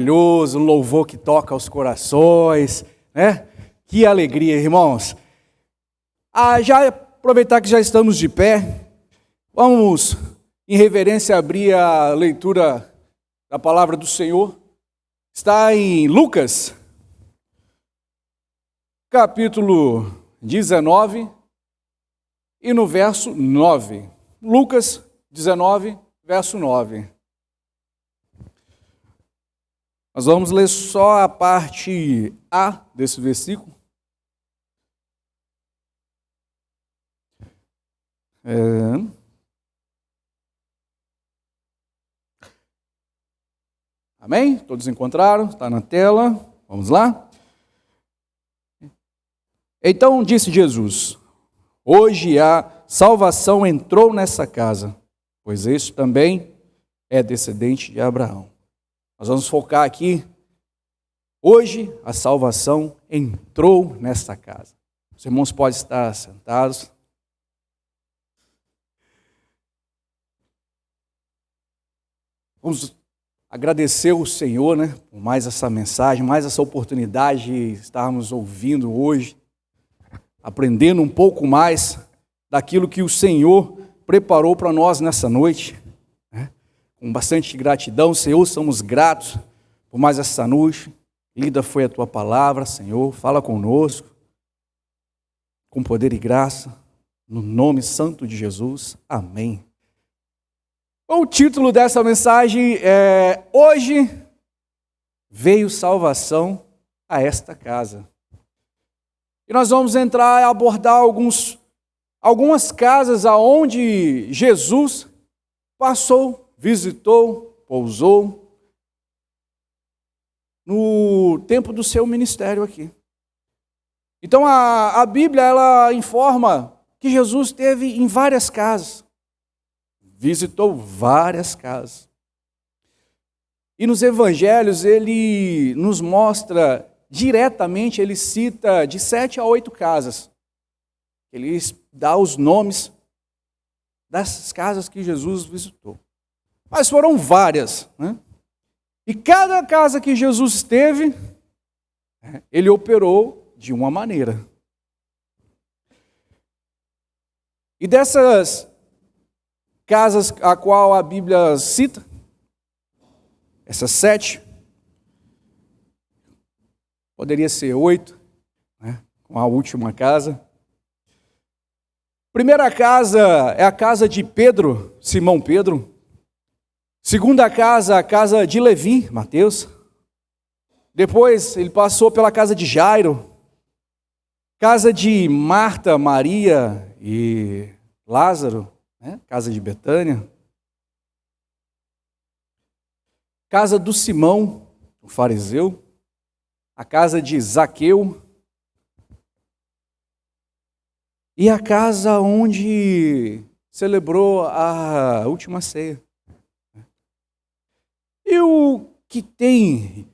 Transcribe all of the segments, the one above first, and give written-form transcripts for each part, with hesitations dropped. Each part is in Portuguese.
Maravilhoso, um louvor que toca os corações, né? Que alegria, irmãos. Já aproveitar que já estamos de pé, vamos, em reverência, abrir a leitura da palavra do Senhor. Está em Lucas, capítulo 19, e no verso 9. Lucas 19, verso 9. Nós vamos ler só a parte A desse versículo. Amém? Todos encontraram? Está na tela. Vamos lá? Então disse Jesus: hoje a salvação entrou nessa casa, pois este também é descendente de Abraão. Nós vamos focar aqui. Hoje a salvação entrou nesta casa. Os irmãos podem estar sentados. Vamos agradecer o Senhor, né, por mais essa mensagem, mais essa oportunidade de estarmos ouvindo hoje, aprendendo um pouco mais daquilo que o Senhor preparou para nós nessa noite. Com bastante gratidão, Senhor, somos gratos por mais essa noite. Lida foi a Tua palavra, Senhor, fala conosco, com poder e graça, no nome santo de Jesus, amém. O título dessa mensagem é: hoje veio salvação a esta casa. E nós vamos entrar e abordar algumas casas aonde Jesus passou, visitou, pousou, no tempo do seu ministério aqui. Então a Bíblia, ela informa que Jesus esteve em várias casas, visitou várias casas. E nos evangelhos ele nos mostra diretamente, ele cita de 7 a 8 casas. Ele dá os nomes das casas que Jesus visitou. Mas foram várias, né? E cada casa que Jesus esteve, ele operou de uma maneira. E dessas casas a qual a Bíblia cita, essas 7, poderia ser 8, né, com a última casa. Primeira casa é a casa de Pedro, Simão Pedro. Segunda casa, a casa de Levi, Mateus. Depois ele passou pela casa de Jairo, casa de Marta, Maria e Lázaro, né? Casa de Betânia. Casa do Simão, o fariseu. A casa de Zaqueu. E a casa onde celebrou a última ceia. E o que tem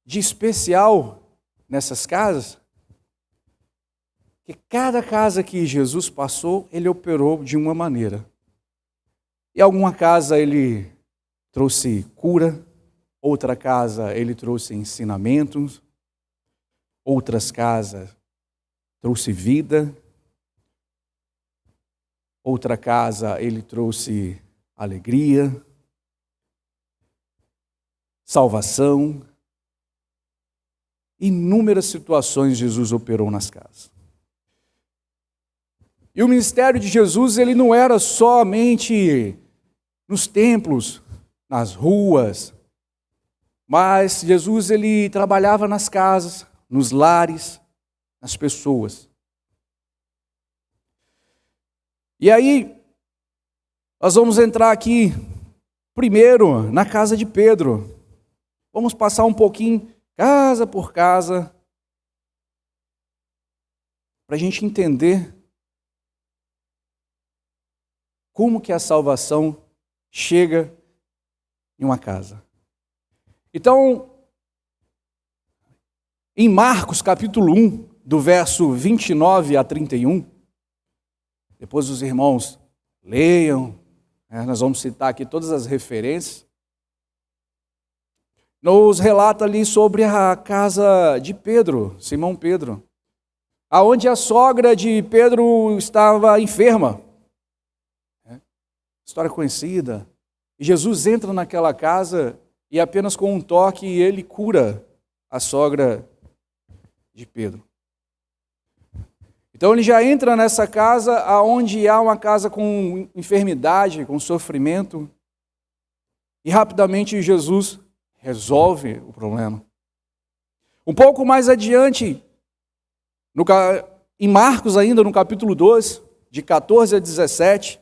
de especial nessas casas, que cada casa que Jesus passou, ele operou de uma maneira. E alguma casa ele trouxe cura, outra casa ele trouxe ensinamentos, outras casas trouxe vida, outra casa ele trouxe alegria, salvação. Inúmeras situações Jesus operou nas casas. E o ministério de Jesus, ele não era somente nos templos, nas ruas, mas Jesus, ele trabalhava nas casas, nos lares, nas pessoas. E aí, nós vamos entrar aqui, primeiro, na casa de Pedro. Vamos passar um pouquinho, casa por casa, para a gente entender como que a salvação chega em uma casa. Então, em Marcos capítulo 1, do verso 29 a 31, depois os irmãos leiam, nós vamos citar aqui todas as referências. nos relata ali sobre a casa de Pedro, Simão Pedro, aonde a sogra de Pedro estava enferma. História conhecida. E Jesus entra naquela casa e apenas com um toque ele cura a sogra de Pedro. Então ele já entra nessa casa aonde há uma casa com enfermidade, com sofrimento, e rapidamente Jesus resolve o problema. Um pouco mais adiante, em Marcos ainda, no capítulo 2, de 14 a 17,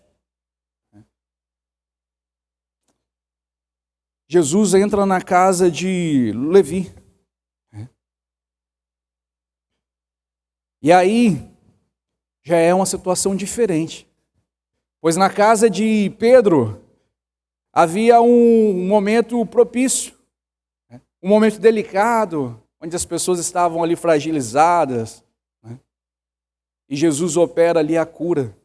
Jesus entra na casa de Levi. E aí, já é uma situação diferente. Pois na casa de Pedro, havia um momento propício, um momento delicado, onde as pessoas estavam ali fragilizadas, e Jesus opera ali a cura.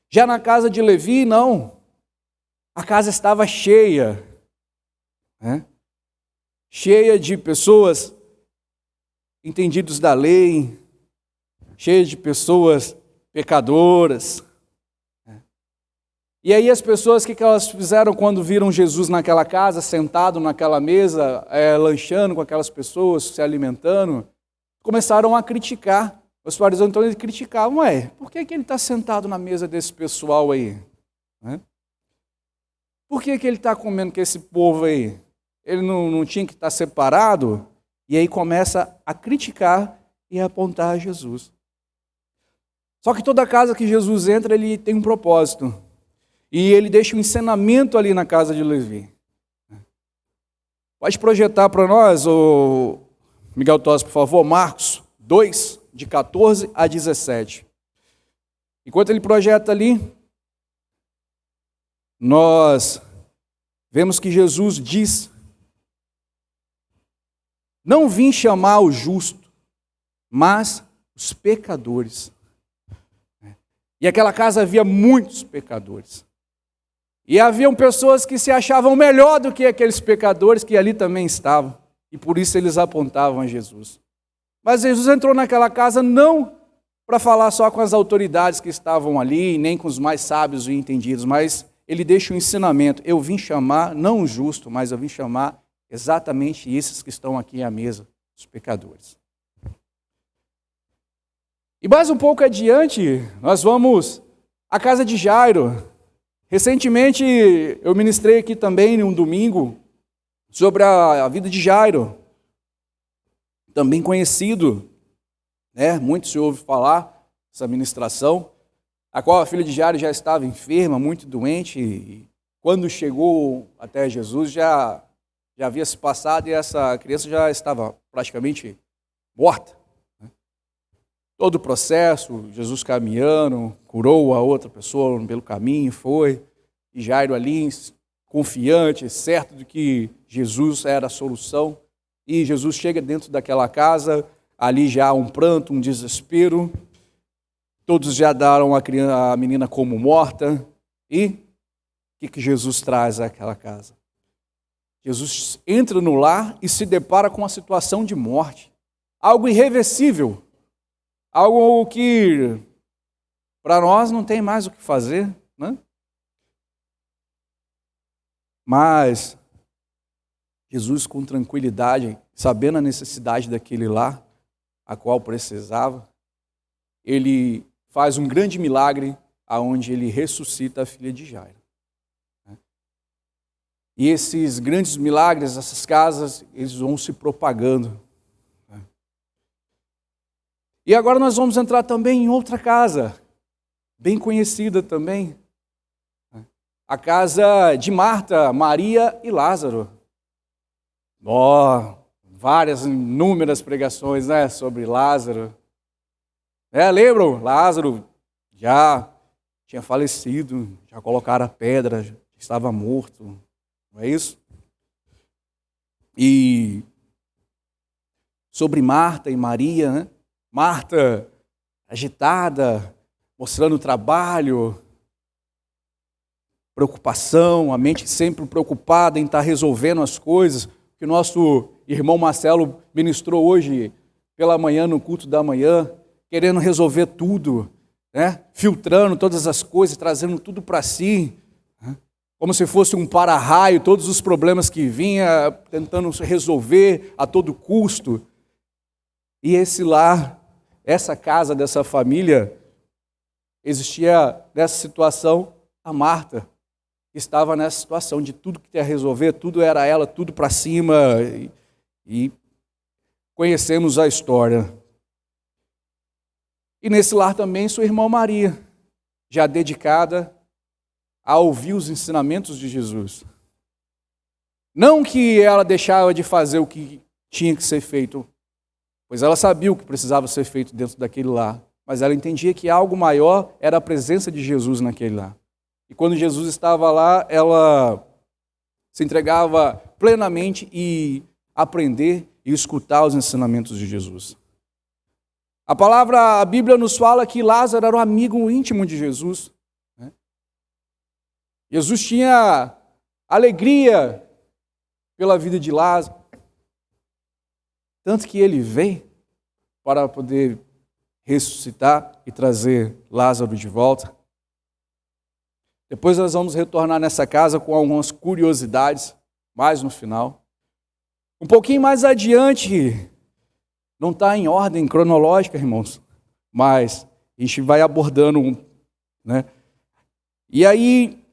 Já na casa de Levi, não. A casa estava cheia, cheia de pessoas entendidos da lei, cheia de pessoas pecadoras. E aí as pessoas, o que elas fizeram quando viram Jesus naquela casa, sentado naquela mesa, lanchando com aquelas pessoas, se alimentando, começaram a criticar. Os fariseus então eles criticavam, por que ele está sentado na mesa desse pessoal aí? Por que ele está comendo com esse povo aí? Ele não tinha que estar separado? E aí começa a criticar e a apontar a Jesus. Só que toda casa que Jesus entra, ele tem um propósito. E ele deixa um ensinamento ali na casa de Levi. Pode projetar para nós, Miguel Tossi, por favor, Marcos 2, de 14 a 17. Enquanto ele projeta ali, nós vemos que Jesus diz: não vim chamar o justo, mas os pecadores. E aquela casa havia muitos pecadores. E haviam pessoas que se achavam melhor do que aqueles pecadores que ali também estavam. E por isso eles apontavam a Jesus. Mas Jesus entrou naquela casa não para falar só com as autoridades que estavam ali, nem com os mais sábios e entendidos, mas ele deixa um ensinamento. Eu vim chamar, não o justo, mas eu vim chamar exatamente esses que estão aqui à mesa, os pecadores. E mais um pouco adiante, nós vamos à casa de Jairo. Recentemente, eu ministrei aqui também, em um domingo, sobre a vida de Jairo, também conhecido, muito se ouve falar, essa ministração, a qual a filha de Jairo já estava enferma, muito doente, e quando chegou até Jesus, já havia se passado e essa criança já estava praticamente morta. Todo o processo, Jesus caminhando, curou a outra pessoa pelo caminho, foi, e Jairo ali, confiante, certo de que Jesus era a solução, e Jesus chega dentro daquela casa, ali já há um pranto, um desespero, todos já deram a menina como morta, e o que Jesus traz àquela casa? Jesus entra no lar e se depara com uma situação de morte, algo irreversível, algo que para nós não tem mais o que fazer, né? Mas Jesus, com tranquilidade, sabendo a necessidade daquele lar, a qual precisava, ele faz um grande milagre, aonde ele ressuscita a filha de Jairo. E esses grandes milagres, essas casas, eles vão se propagando. E agora nós vamos entrar também em outra casa, bem conhecida também, a casa de Marta, Maria e Lázaro. Várias, inúmeras pregações, sobre Lázaro. Lembram? Lázaro já tinha falecido, já colocaram a pedra, já estava morto, não é isso? E sobre Marta e Maria, Marta, agitada, mostrando trabalho, preocupação, a mente sempre preocupada em estar resolvendo as coisas. que o nosso irmão Marcelo ministrou hoje pela manhã, no culto da manhã, querendo resolver tudo, né? Filtrando todas as coisas, trazendo tudo para si, né? Como se fosse um para-raio, todos os problemas que vinha, tentando resolver a todo custo. E esse lar, essa casa dessa família, existia nessa situação a Marta, que estava nessa situação de tudo que ia resolver, tudo era ela, tudo para cima, e conhecemos a história. E nesse lar também sua irmã Maria, já dedicada a ouvir os ensinamentos de Jesus. Não que ela deixava de fazer o que tinha que ser feito, pois ela sabia o que precisava ser feito dentro daquele lar, mas ela entendia que algo maior era a presença de Jesus naquele lar. E quando Jesus estava lá, ela se entregava plenamente e aprender e escutar os ensinamentos de Jesus. A Bíblia nos fala que Lázaro era um amigo íntimo de Jesus, né? Jesus tinha alegria pela vida de Lázaro, tanto que ele veio para poder ressuscitar e trazer Lázaro de volta. Depois nós vamos retornar nessa casa com algumas curiosidades, mais no final. Um pouquinho mais adiante, não está em ordem cronológica, irmãos, mas a gente vai abordando, né? E aí,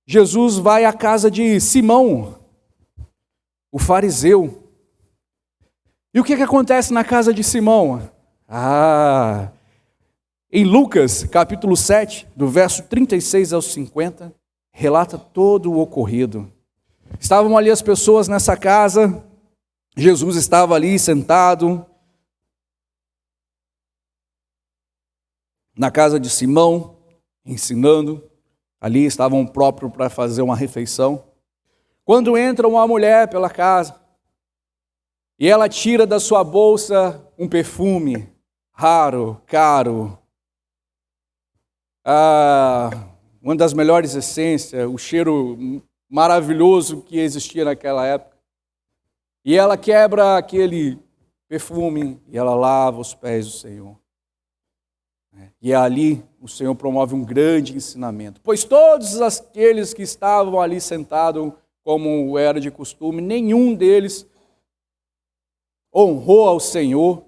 Jesus vai à casa de Simão, o fariseu. E o que acontece na casa de Simão? Em Lucas, capítulo 7, do verso 36 ao 50, relata todo o ocorrido. Estavam ali as pessoas nessa casa, Jesus estava ali sentado na casa de Simão, ensinando. Ali estavam próprios para fazer uma refeição. Quando entra uma mulher pela casa, e ela tira da sua bolsa um perfume raro, caro, uma das melhores essências, o cheiro maravilhoso que existia naquela época. E ela quebra aquele perfume e ela lava os pés do Senhor. E ali o Senhor promove um grande ensinamento. Pois todos aqueles que estavam ali sentados, como era de costume, nenhum deles honrou ao Senhor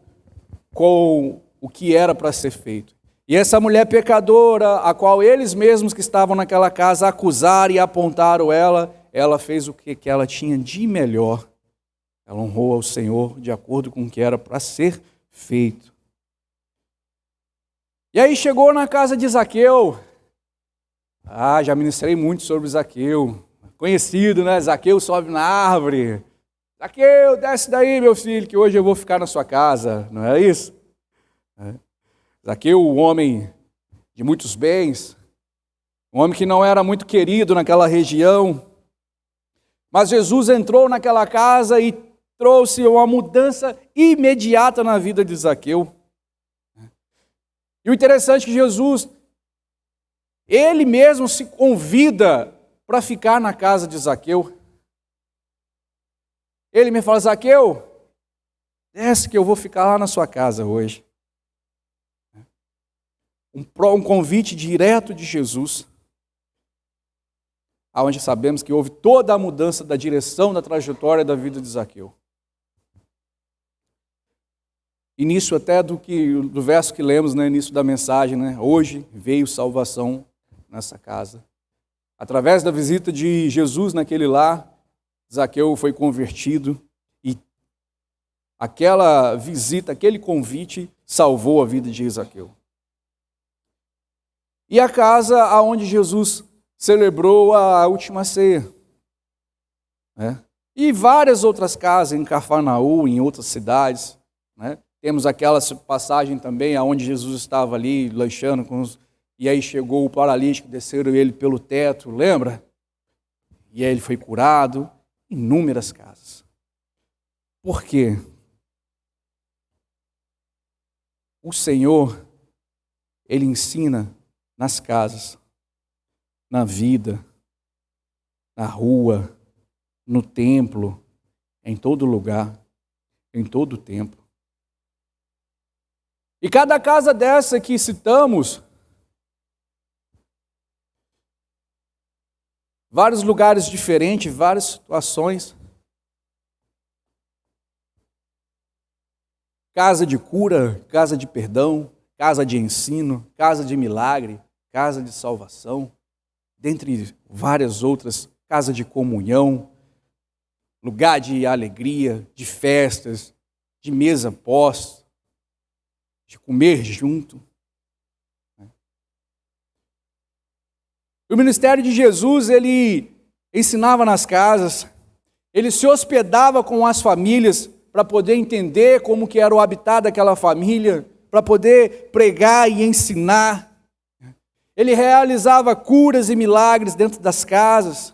com o que era para ser feito. E essa mulher pecadora, a qual eles mesmos que estavam naquela casa acusaram e apontaram ela fez o que ela tinha de melhor. Ela honrou ao Senhor de acordo com o que era para ser feito. E aí chegou na casa de Zaqueu. Já ministrei muito sobre Zaqueu. Conhecido, né? Zaqueu sobe na árvore. Zaqueu, desce daí, meu filho, que hoje eu vou ficar na sua casa. Não é isso? Zaqueu, um homem de muitos bens, um homem que não era muito querido naquela região. Mas Jesus entrou naquela casa e trouxe uma mudança imediata na vida de Zaqueu. E o interessante é que Jesus, ele mesmo se convida para ficar na casa de Zaqueu. Ele me fala: Zaqueu, desce que eu vou ficar lá na sua casa hoje. Um convite direto de Jesus, aonde sabemos que houve toda a mudança da direção, da trajetória da vida de Zaqueu. Início até do verso que lemos no início da mensagem, né? Hoje veio salvação nessa casa. Através da visita de Jesus naquele lar, Zaqueu foi convertido e aquela visita, aquele convite salvou a vida de Zaqueu. E a casa aonde Jesus celebrou a última ceia, né? E várias outras casas em Cafarnaum, em outras cidades, né? Temos aquela passagem também onde Jesus estava ali lanchando e aí chegou o paralítico, desceram ele pelo teto, lembra? E aí ele foi curado. Inúmeras casas. Por quê? O Senhor, Ele ensina nas casas, na vida, na rua, no templo, em todo lugar, em todo tempo. E cada casa dessa que citamos, vários lugares diferentes, várias situações. Casa de cura, casa de perdão, casa de ensino, casa de milagre, casa de salvação, dentre várias outras, casa de comunhão, lugar de alegria, de festas, de mesa posta, de comer junto. O ministério de Jesus, ele ensinava nas casas, ele se hospedava com as famílias para poder entender como que era o habitat daquela família, para poder pregar e ensinar. Ele realizava curas e milagres dentro das casas.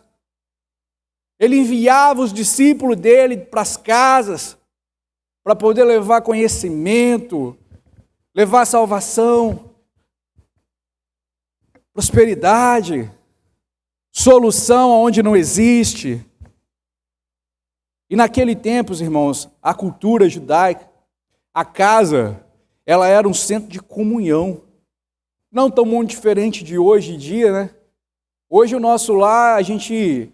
Ele enviava os discípulos dele para as casas, para poder levar conhecimento, levar salvação, prosperidade, solução onde não existe. E naquele tempo, irmãos, a cultura judaica, a casa, ela era um centro de comunhão. Não tão muito diferente de hoje em dia, né? Hoje o nosso lar, a gente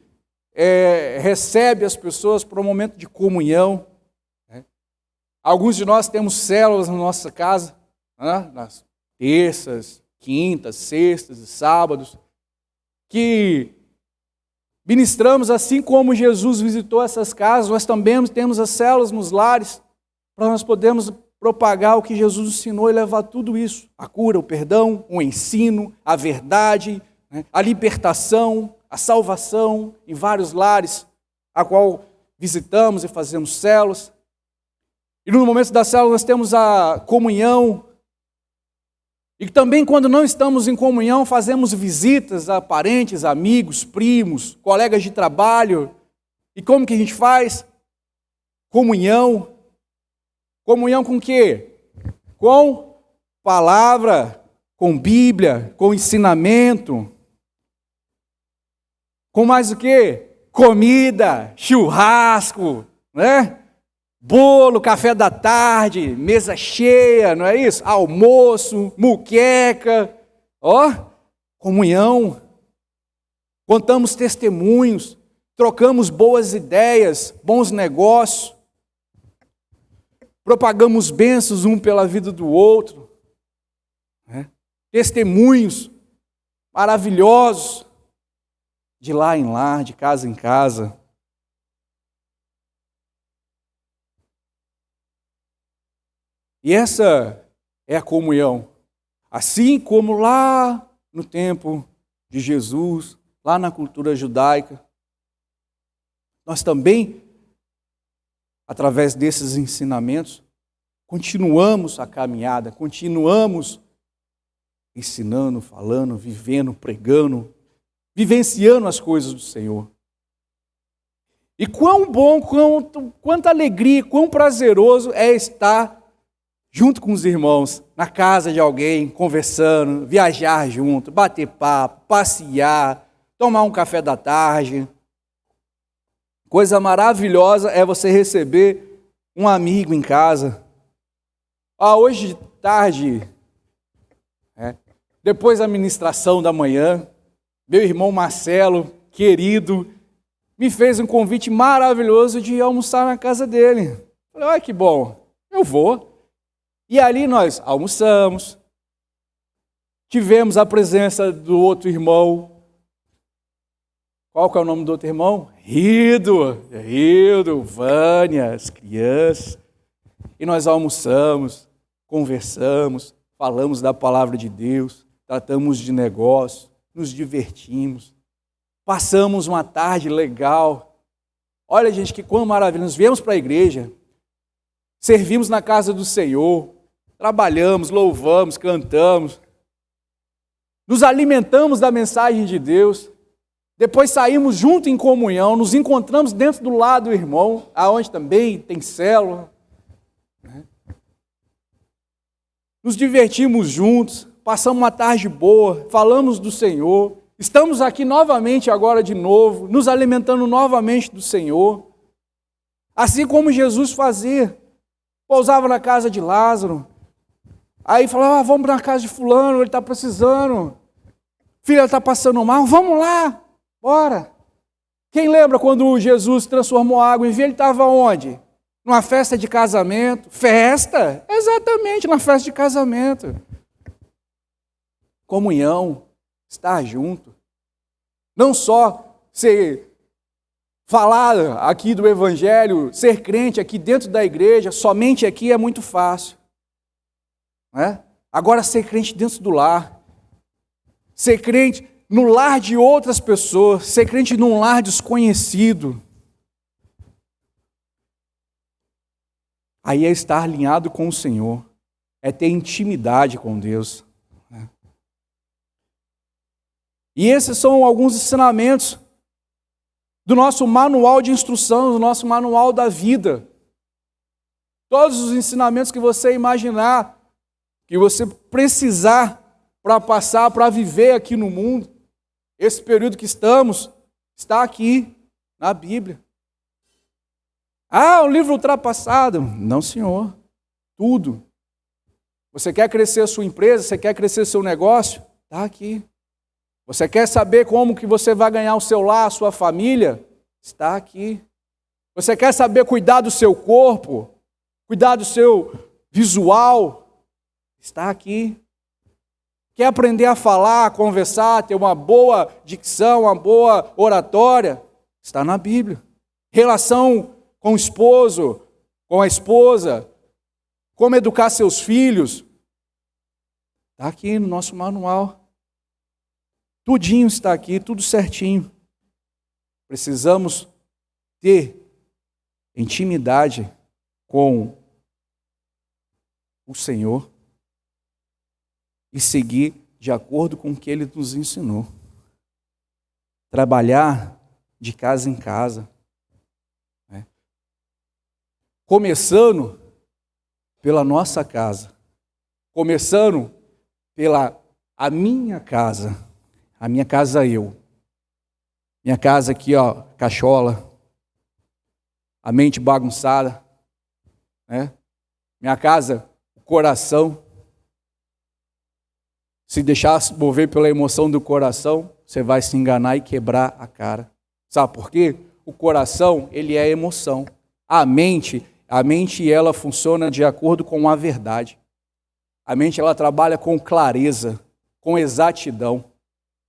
recebe as pessoas para um momento de comunhão. Né? Alguns de nós temos células na nossa casa, né? Nas terças, quintas, sextas e sábados, que ministramos assim como Jesus visitou essas casas. Nós também temos as células nos lares, para nós podermos propagar o que Jesus ensinou e levar tudo isso, a cura, o perdão, o ensino, a verdade, né? A libertação, a salvação em vários lares, a qual visitamos e fazemos células. E no momento da célula nós temos a comunhão. E também quando não estamos em comunhão, fazemos visitas a parentes, amigos, primos, colegas de trabalho. E como que a gente faz? Comunhão. Comunhão com o quê? Com palavra, com Bíblia, com ensinamento. Com mais o quê? Comida, churrasco, né? Bolo, café da tarde, mesa cheia, não é isso? Almoço, muqueca, comunhão. Contamos testemunhos, trocamos boas ideias, bons negócios, propagamos bênçãos um pela vida do outro, né? Testemunhos maravilhosos, de lá em lá, de casa em casa. E essa é a comunhão. Assim como lá no tempo de Jesus, lá na cultura judaica, nós também, através desses ensinamentos, continuamos a caminhada, continuamos ensinando, falando, vivendo, pregando, vivenciando as coisas do Senhor. E quão bom, quanta alegria, quão prazeroso é estar junto com os irmãos, na casa de alguém, conversando, viajar junto, bater papo, passear, tomar um café da tarde. Coisa maravilhosa é você receber um amigo em casa. Hoje de tarde, depois da ministração da manhã, meu irmão Marcelo, querido, me fez um convite maravilhoso de almoçar na casa dele. Falei, olha que bom, eu vou. E ali nós almoçamos, tivemos a presença do outro irmão. Qual que é o nome do outro irmão? Rido, Vânia, as crianças. E nós almoçamos, conversamos, falamos da palavra de Deus, tratamos de negócio, nos divertimos, passamos uma tarde legal. Olha, gente, que quão maravilha. Nós viemos para a igreja, servimos na casa do Senhor, trabalhamos, louvamos, cantamos, nos alimentamos da mensagem de Deus, depois saímos junto em comunhão, nos encontramos dentro do lado do irmão, aonde também tem célula, né? Nos divertimos juntos, passamos uma tarde boa, falamos do Senhor, estamos aqui novamente agora de novo, nos alimentando novamente do Senhor. Assim como Jesus fazia. Pousava na casa de Lázaro. Aí falava, vamos na casa de fulano, ele está precisando. Filha está passando mal, vamos lá, bora. Quem lembra quando Jesus transformou água em vinho? Ele estava onde? Numa festa de casamento. Festa? Exatamente, na festa de casamento. Comunhão, estar junto. Não só falar aqui do Evangelho, ser crente aqui dentro da igreja, somente aqui é muito fácil. Não é? Agora ser crente dentro do lar. Ser crente no lar de outras pessoas. Ser crente num lar desconhecido. Aí é estar alinhado com o Senhor. É ter intimidade com Deus. E esses são alguns ensinamentos do nosso manual de instrução, do nosso manual da vida. Todos os ensinamentos que você imaginar, que você precisar para passar, para viver aqui no mundo, esse período que estamos, está aqui na Bíblia. Ah, um livro ultrapassado. Não, senhor. Tudo. Você quer crescer a sua empresa, você quer crescer seu negócio? Está aqui. Você quer saber como que você vai ganhar o seu lar, a sua família? Está aqui. Você quer saber cuidar do seu corpo, cuidar do seu visual? Está aqui. Quer aprender a falar, a conversar, ter uma boa dicção, uma boa oratória? Está na Bíblia. Relação com o esposo, com a esposa, como educar seus filhos? Está aqui no nosso manual. Tudinho está aqui, tudo certinho. Precisamos ter intimidade com o Senhor e seguir de acordo com o que Ele nos ensinou. Trabalhar de casa em casa. Né? Começando pela nossa casa. Começando pela a minha casa. A minha casa eu. Minha casa aqui, ó, cachola. A mente bagunçada. Né? Minha casa, o coração. Se deixar se mover pela emoção do coração, você vai se enganar e quebrar a cara. Sabe por quê? O coração, ele é emoção. A mente ela funciona de acordo com a verdade. A mente, ela trabalha com clareza, com exatidão.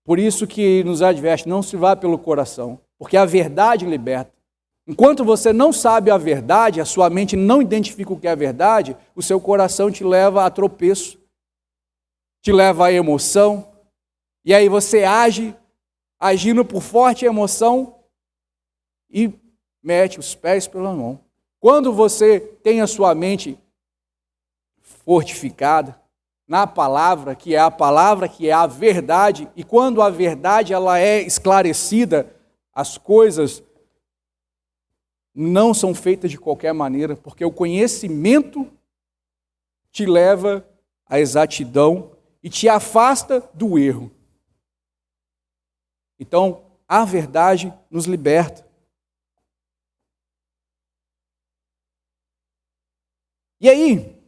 Por isso que nos adverte, não se vá pelo coração, porque a verdade liberta. Enquanto você não sabe a verdade, a sua mente não identifica o que é a verdade, o seu coração te leva a tropeço, te leva à emoção, e aí você age, agindo por forte emoção, e mete os pés pela mão. Quando você tem a sua mente fortificada, na palavra, que é a verdade, e quando a verdade ela é esclarecida, as coisas não são feitas de qualquer maneira, porque o conhecimento te leva à exatidão e te afasta do erro. Então, a verdade nos liberta. E aí,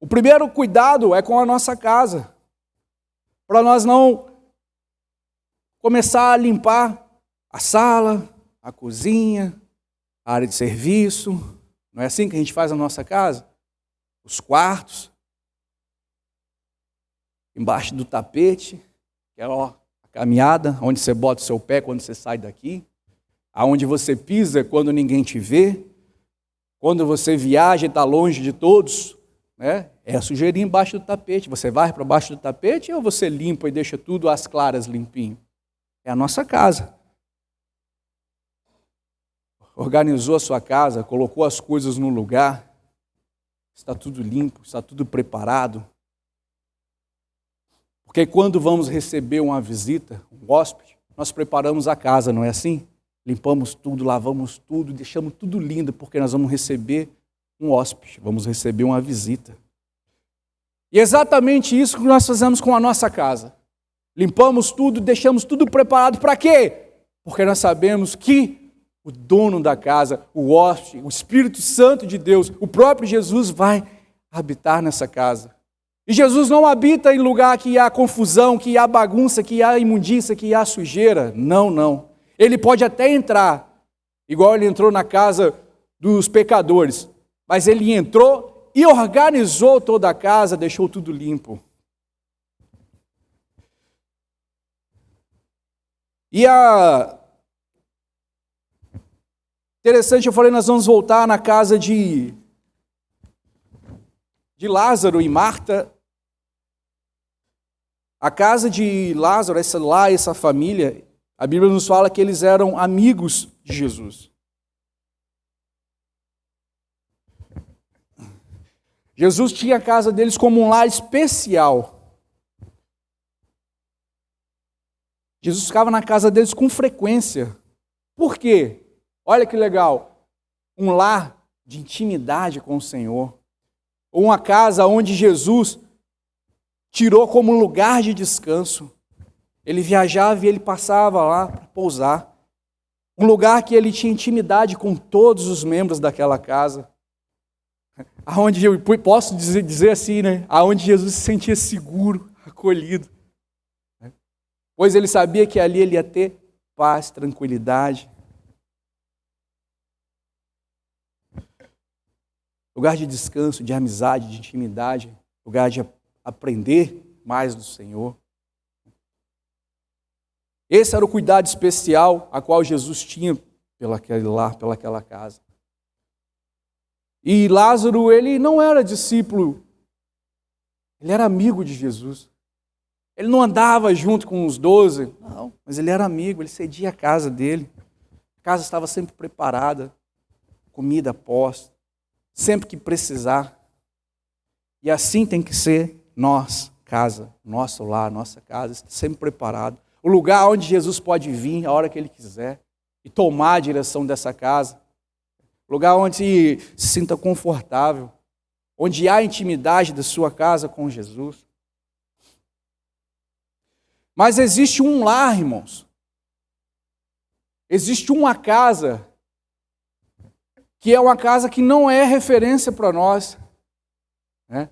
o primeiro cuidado é com a nossa casa, para nós não começar a limpar a sala, a cozinha, a área de serviço. Não é assim que a gente faz na nossa casa? Os quartos, embaixo do tapete, que é a caminhada, onde você bota o seu pé quando você sai daqui, aonde você pisa quando ninguém te vê, quando você viaja e está longe de todos. É a sujeirinha embaixo do tapete. Você vai para baixo do tapete ou você limpa e deixa tudo às claras limpinho? É a nossa casa. Organizou a sua casa, colocou as coisas no lugar, está tudo limpo, está tudo preparado. Porque quando vamos receber uma visita, um hóspede, nós preparamos a casa, não é assim? Limpamos tudo, lavamos tudo, deixamos tudo lindo, porque nós vamos receber um hóspede, vamos receber uma visita. E é exatamente isso que nós fazemos com a nossa casa. Limpamos tudo, deixamos tudo preparado para quê? Porque nós sabemos que o dono da casa, o hóspede, o Espírito Santo de Deus, o próprio Jesus vai habitar nessa casa. E Jesus não habita em lugar que há confusão, que há bagunça, que há imundícia, que há sujeira. Não, não. Ele pode até entrar, igual ele entrou na casa dos pecadores, mas ele entrou e organizou toda a casa, deixou tudo limpo. E interessante, eu falei, nós vamos voltar na casa de Lázaro e Marta. A casa de Lázaro, essa família, a Bíblia nos fala que eles eram amigos de Jesus. Jesus tinha a casa deles como um lar especial. Jesus ficava na casa deles com frequência. Por quê? Olha que legal. Um lar de intimidade com o Senhor. Ou uma casa onde Jesus tirou como lugar de descanso. Ele viajava e ele passava lá para pousar. Um lugar que ele tinha intimidade com todos os membros daquela casa. Aonde eu posso dizer assim, né? Aonde Jesus se sentia seguro, acolhido. Pois ele sabia que ali ele ia ter paz, tranquilidade. Lugar de descanso, de amizade, de intimidade. Lugar de aprender mais do Senhor. Esse era o cuidado especial a qual Jesus tinha pelaquele lar, pelaquela casa. E Lázaro, ele não era discípulo, ele era amigo de Jesus. Ele não andava junto com os 12, não, mas ele era amigo, ele cedia a casa dele. A casa estava sempre preparada, comida posta, sempre que precisar. E assim tem que ser nós, casa, nosso lar, nossa casa, sempre preparado. O lugar onde Jesus pode vir a hora que Ele quiser e tomar a direção dessa casa. Lugar onde se sinta confortável, onde há intimidade da sua casa com Jesus. Mas existe um lar, irmãos. Existe uma casa que é uma casa que não é referência para nós. Né?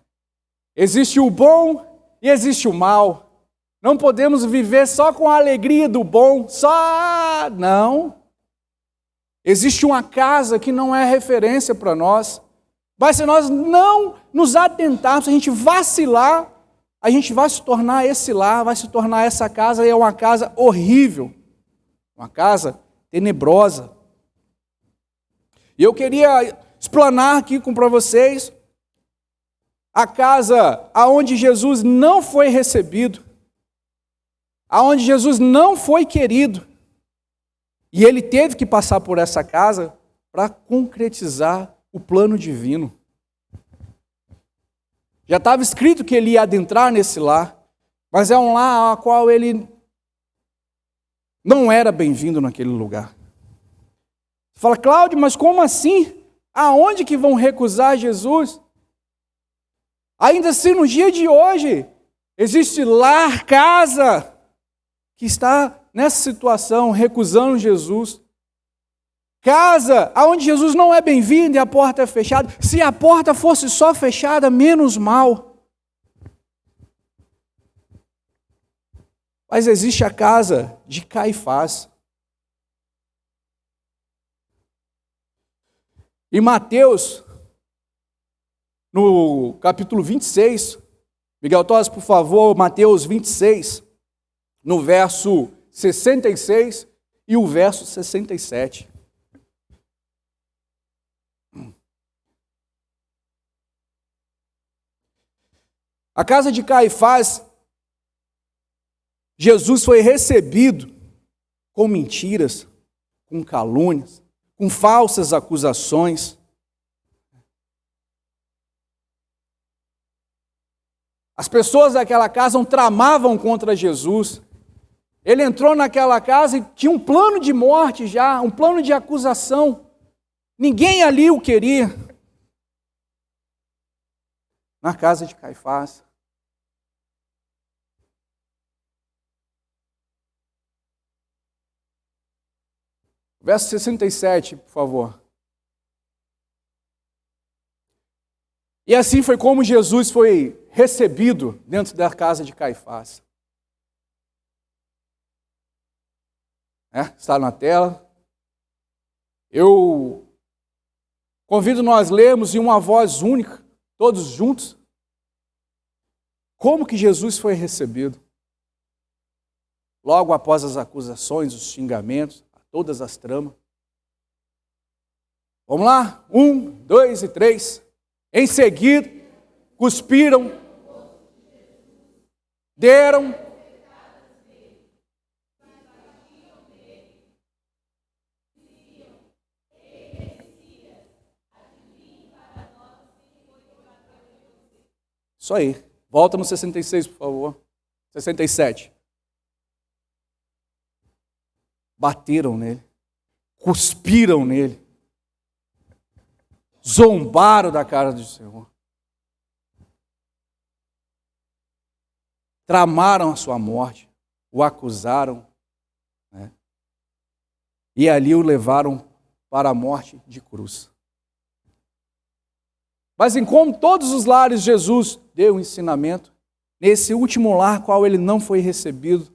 Existe o bom e existe o mal. Não podemos viver só com a alegria do bom, não. Existe uma casa que não é referência para nós. Mas se nós não nos atentarmos, se a gente vacilar, a gente vai se tornar esse lar, vai se tornar essa casa, e é uma casa horrível, uma casa tenebrosa. E eu queria explanar aqui para vocês a casa aonde Jesus não foi recebido, aonde Jesus não foi querido, e ele teve que passar por essa casa para concretizar o plano divino. Já estava escrito que ele ia adentrar nesse lar, mas é um lar ao qual ele não era bem-vindo naquele lugar. Você fala, Cláudio, mas como assim? Aonde que vão recusar Jesus? Ainda assim, no dia de hoje, existe lar, casa, que está nessa situação, recusando Jesus. Casa onde Jesus não é bem-vindo e a porta é fechada. Se a porta fosse só fechada, menos mal. Mas existe a casa de Caifás. Em Mateus, no capítulo 26, Miguel Tosse, por favor, Mateus 26, no verso 66 e o verso 67. A casa de Caifás, Jesus foi recebido com mentiras, com calúnias, com falsas acusações. As pessoas daquela casa tramavam contra Jesus. Ele entrou naquela casa e tinha um plano de morte já, um plano de acusação. Ninguém ali o queria. Na casa de Caifás. Verso 67, por favor. E assim foi como Jesus foi recebido dentro da casa de Caifás. Está na tela. Eu convido nós lermos em uma voz única, todos juntos, como que Jesus foi recebido. Logo após as acusações, os xingamentos, todas as tramas. Vamos lá? 1, 2 e 3. Em seguida, cuspiram, deram, isso aí. Volta no 66, por favor. 67. Bateram nele, cuspiram nele, zombaram da cara do Senhor, tramaram a sua morte, o acusaram, né? E ali o levaram para a morte de cruz. Mas em como todos os lares Jesus deu um ensinamento, nesse último lar qual ele não foi recebido,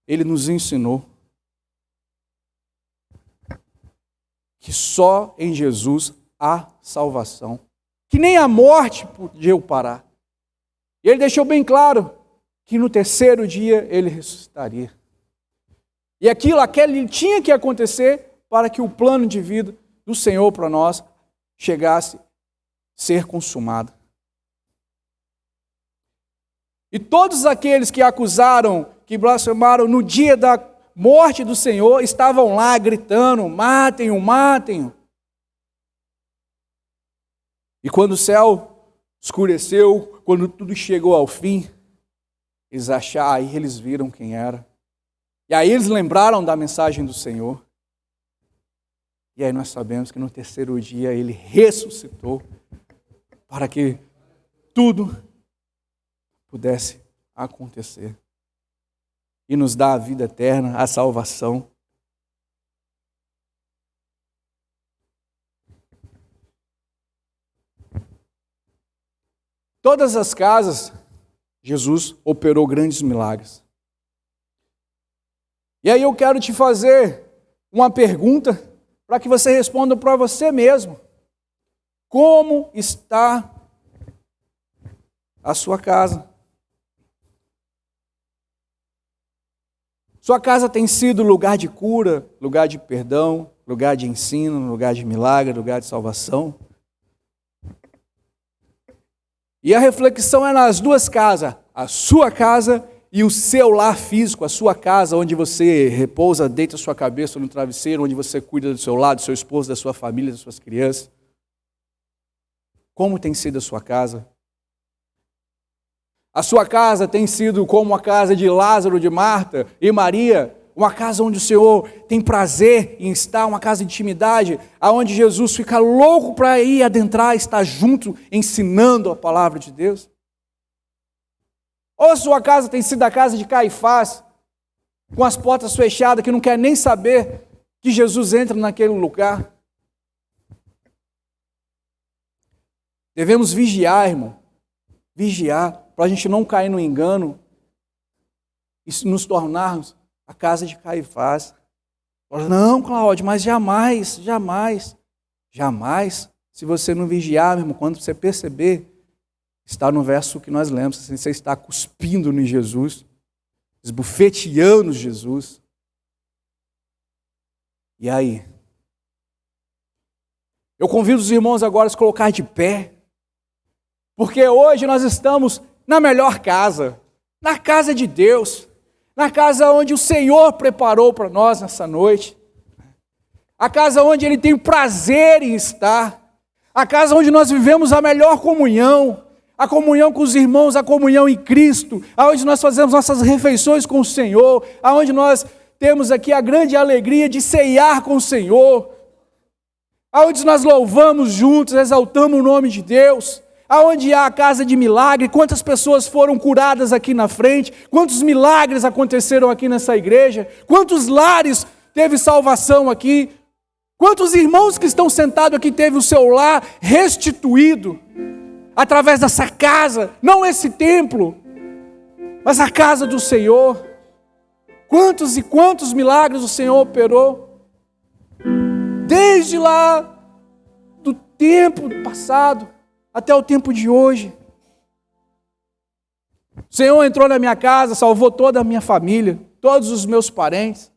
ele nos ensinou que só em Jesus há salvação, que nem a morte podia o parar. E ele deixou bem claro que no terceiro dia ele ressuscitaria. E aquilo tinha que acontecer para que o plano de vida do Senhor para nós chegasse a ser consumado. E todos aqueles que acusaram, que blasfemaram no dia da morte do Senhor, estavam lá gritando, matem-o, matem-o. E quando o céu escureceu, quando tudo chegou ao fim, aí eles viram quem era. E aí eles lembraram da mensagem do Senhor. E aí nós sabemos que no terceiro dia ele ressuscitou para que tudo pudesse acontecer. E nos dá a vida eterna, a salvação. Todas as casas, Jesus operou grandes milagres. E aí eu quero te fazer uma pergunta para que você responda para você mesmo. Como está a sua casa? Sua casa tem sido lugar de cura, lugar de perdão, lugar de ensino, lugar de milagre, lugar de salvação? E a reflexão é nas duas casas, a sua casa e o seu lar físico, a sua casa onde você repousa, deita a sua cabeça no travesseiro, onde você cuida do seu lar, do seu esposo, da sua família, das suas crianças. Como tem sido a sua casa? A sua casa tem sido como a casa de Lázaro, de Marta e Maria, uma casa onde o Senhor tem prazer em estar, uma casa de intimidade, aonde Jesus fica louco para ir adentrar, estar junto, ensinando a palavra de Deus? Ou a sua casa tem sido a casa de Caifás, com as portas fechadas, que não quer nem saber que Jesus entra naquele lugar? Devemos vigiar, irmão, vigiar, para a gente não cair no engano e nos tornarmos a casa de Caifás. Não, Cláudio, mas jamais, jamais, jamais, se você não vigiar, meu irmão, quando você perceber, está no verso que nós lemos, assim, você está cuspindo em Jesus, esbufeteando Jesus. E aí? Eu convido os irmãos agora a se colocar de pé, porque hoje nós estamos na melhor casa, na casa de Deus, na casa onde o Senhor preparou para nós nessa noite, a casa onde Ele tem prazer em estar, a casa onde nós vivemos a melhor comunhão, a comunhão com os irmãos, a comunhão em Cristo, aonde nós fazemos nossas refeições com o Senhor, aonde nós temos aqui a grande alegria de ceiar com o Senhor, aonde nós louvamos juntos, exaltamos o nome de Deus, aonde há a casa de milagre, quantas pessoas foram curadas aqui na frente, quantos milagres aconteceram aqui nessa igreja, quantos lares teve salvação aqui, quantos irmãos que estão sentados aqui teve o seu lar restituído, através dessa casa, não esse templo, mas a casa do Senhor. Quantos e quantos milagres o Senhor operou, desde lá do tempo passado, até o tempo de hoje. O Senhor entrou na minha casa, salvou toda a minha família, todos os meus parentes.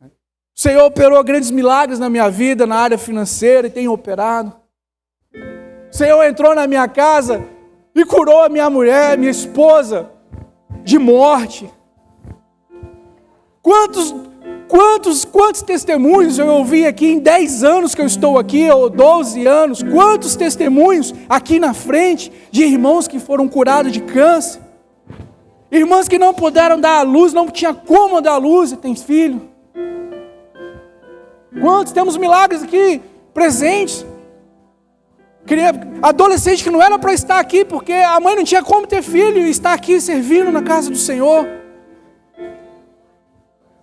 O Senhor operou grandes milagres na minha vida, na área financeira, e tem operado. O Senhor entrou na minha casa e curou a minha mulher, minha esposa, de morte. Quantos testemunhos eu ouvi aqui em 10 anos que eu estou aqui, ou 12 anos, quantos testemunhos aqui na frente de irmãos que foram curados de câncer, irmãs que não puderam dar à luz, não tinha como dar à luz e tem filho. Quantos, temos milagres aqui presentes, adolescente que não era para estar aqui, porque a mãe não tinha como ter filho, e está aqui servindo na casa do Senhor.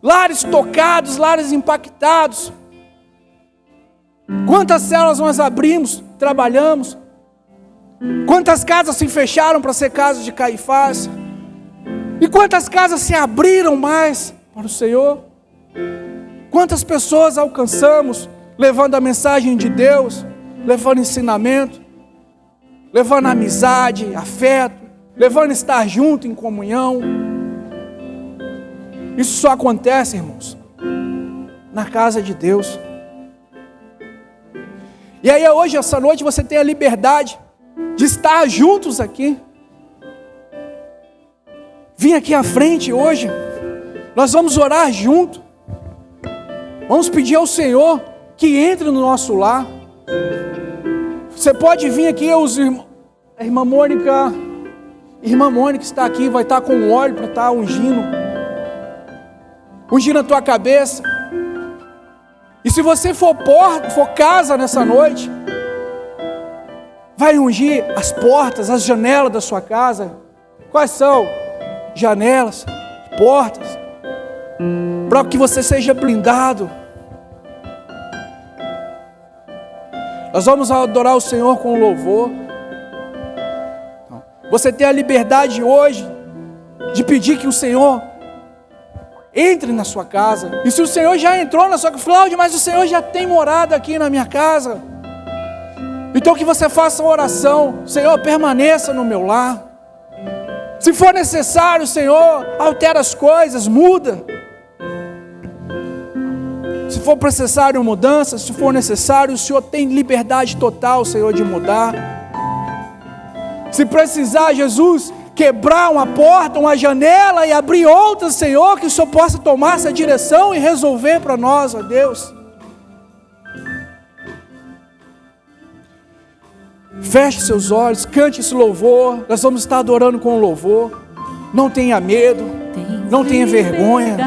Lares tocados, lares impactados. Quantas células nós abrimos, trabalhamos. Quantas casas se fecharam para ser casas de Caifás. E quantas casas se abriram mais para o Senhor. Quantas pessoas alcançamos, levando a mensagem de Deus, levando ensinamento, levando amizade, afeto, levando estar junto em comunhão. Isso só acontece, irmãos, na casa de Deus. E aí hoje, essa noite, você tem a liberdade de estar juntos aqui. Vim aqui à frente hoje, nós vamos orar junto. Vamos pedir ao Senhor que entre no nosso lar. Você pode vir aqui, a irmã Mônica está aqui, vai estar com óleo para estar ungindo a tua cabeça. E se você for casa nessa noite, vai ungir as portas, as janelas da sua casa. Quais são? Janelas, portas, para que você seja blindado. Nós vamos adorar o Senhor com louvor. Você tem a liberdade hoje de pedir que o Senhor entre na sua casa. E se o Senhor já entrou na sua casa, Cláudio, mas o Senhor já tem morado aqui na minha casa. Então que você faça uma oração: Senhor, permaneça no meu lar. Se for necessário, Senhor, altera as coisas, muda. Se for necessário mudança, se for necessário, o Senhor tem liberdade total, Senhor, de mudar. Se precisar, Jesus, quebrar uma porta, uma janela e abrir outra, Senhor, que o Senhor possa tomar essa direção e resolver para nós, ó Deus. Feche seus olhos, cante esse louvor. Nós vamos estar adorando com louvor. Não tenha medo, não tenha vergonha.